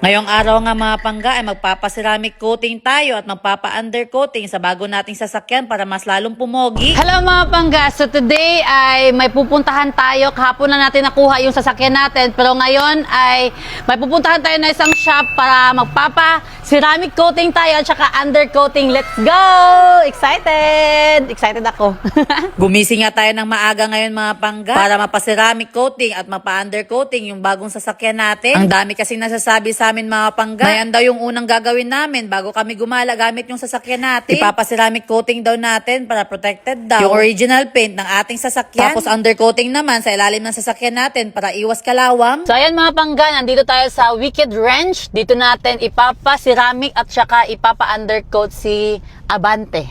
Ngayong araw nga mga pangga ay magpapaceramic coating tayo at magpapa-undercoating sa bago nating sasakyan para mas lalong pumogi. Hello mga pangga! So today ay may pupuntahan tayo. Kahapon na natin nakuha yung sasakyan natin. Pero ngayon ay may pupuntahan tayo na isang shop para magpapa-ceramic coating tayo at saka undercoating. Let's go! Excited! Excited ako. Gumising nga tayo ng maaga ngayon mga pangga para mapa-ceramic coating at mapa-undercoating yung bagong sasakyan natin. Ang dami kasi nasasabi sa amin mga pangga. Ngayon daw yung unang gagawin namin bago kami gumala gamit yung sasakyan natin. Ipapa-ceramic coating daw natin para protected daw yung original paint ng ating sasakyan. Tapos undercoating naman sa ilalim ng sasakyan natin para iwas kalawang. So ayan mga pangga, nandito tayo sa Wicked Wrench. Dito natin ipapa-ceramic at saka ipapa-undercoat si Abante.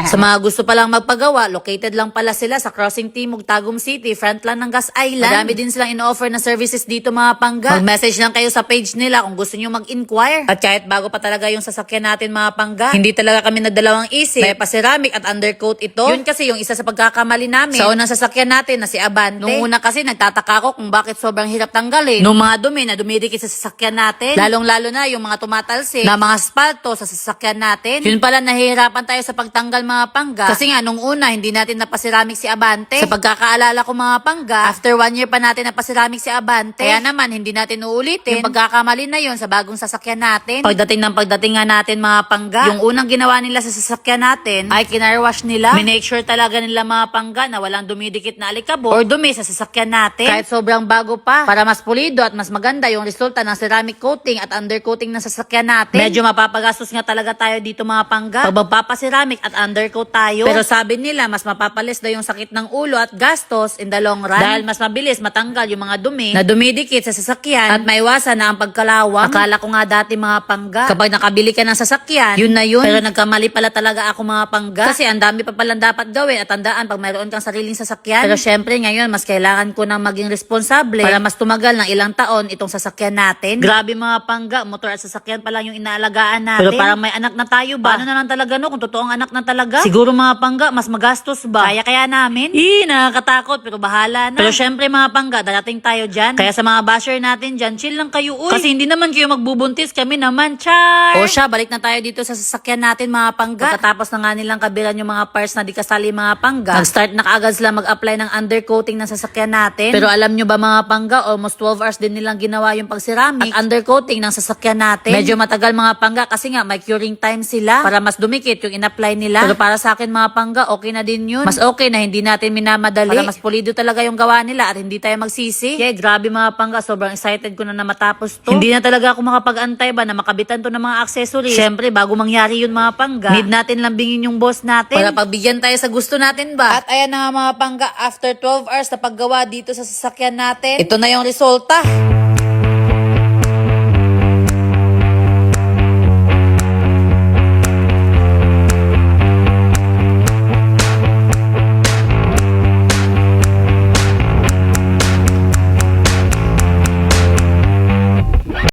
Sa mga gusto palang magpagawa, located lang pala sila sa Crossing Timog, Tagum City, front lang ng Gas Island. Madami din silang in-offer na services dito mga pangga. Mag-message lang kayo sa page nila kung gusto nyo mag-inquire. At kahit bago pa talaga yung sasakyan natin mga pangga, hindi talaga kami nagdalawang isip. May pa-ceramic at undercoat ito. Yun kasi yung isa sa pagkakamali namin sa unang sasakyan natin na si Abante. Nung una kasi nagtataka ko kung bakit sobrang hirap tanggalin nung mga dumi na dumidikit sa sasakyan natin. Lalong-lalo na yung mga tumatalsik na mga spalto sa sasakyan natin. Yun pala nahihirapan tayo sa pagtanggal mga pangga. Kasi nga nung una hindi natin napaceramic si Abante. Sa pagkakaalala ko mga pangga, after 1 year pa natin napaceramic si Abante. Kaya naman hindi natin uulitin yung pagkakamali na yun sa bagong sasakyan natin. Pagdating nga natin mga pangga, yung unang ginawa nila sa sasakyan natin ay kinarwash nila. Minake sure talaga nila mga pangga na walang dumidikit na alikabok or dumi sa sasakyan natin. Kahit sobrang bago pa, para mas pulido at mas maganda yung resulta ng ceramic coating at undercoating ng sasakyan natin. Medyo mapapagastos nga talaga tayo dito mga pangga pag magpapaceramic at undercoat tayo. Pero sabi nila mas mapapalis daw yung sakit ng ulo at gastos in the long run dahil mas mabilis matanggal yung mga dumi na dumidikit sa sasakyan at maiwasan na ang pagkalawang. Akala ko nga dati mga pangga, kapag nakabili ka ng sasakyan, yun na yun. Pero nagkamali pala talaga ako mga pangga kasi ang dami pa palang dapat gawin at tandaan pag mayroon kang sariling sasakyan. Pero syempre ngayon mas kailangan ko nang maging responsable para mas tumagal ng ilang taon itong sasakyan natin. Grabe mga pangga, motor at sasakyan pa lang yung inaalagaan natin. Pero parang may anak na tayo ba? Paano na lang talaga no kung totoong anak na talaga? Siguro mga pangga, mas magastos ba? Kaya namin? Nakakatakot pero bahala na. Pero syempre mga pangga, darating tayo dyan. Kaya sa mga basher natin dyan, chill lang kayo uy. Kasi hindi naman kayo magbubuntis, kami naman, char! O siya, balik na tayo dito sa sasakyan natin mga pangga. Pagkatapos na nga nilang kabilan yung mga parts na di kasali mga pangga, nag-start na kaagad sila mag-apply ng undercoating ng sasakyan natin. Pero alam nyo ba mga pangga, almost 12 hours din nilang ginawa yung pag-ceramic at undercoating ng sasakyan natin. Medyo matagal mga pangga kasi nga may curing time sila para mas dumikit yung in-apply nila. Pero para sa akin mga pangga, okay na din yun. Mas okay na hindi natin minamadali para mas pulido talaga yung gawa nila at hindi tayo magsisi. Kaya grabe mga pangga, sobrang excited ko na matapos to. Hindi na talaga ako makapag-antay ba na makabitan to ng mga accessories. Syempre, bago mangyari yun mga pangga, need natin lambingin yung boss natin para pagbigyan tayo sa gusto natin ba. At ayan na nga mga pangga, after 12 hours na paggawa dito sa sasakyan natin, ito na yung resulta.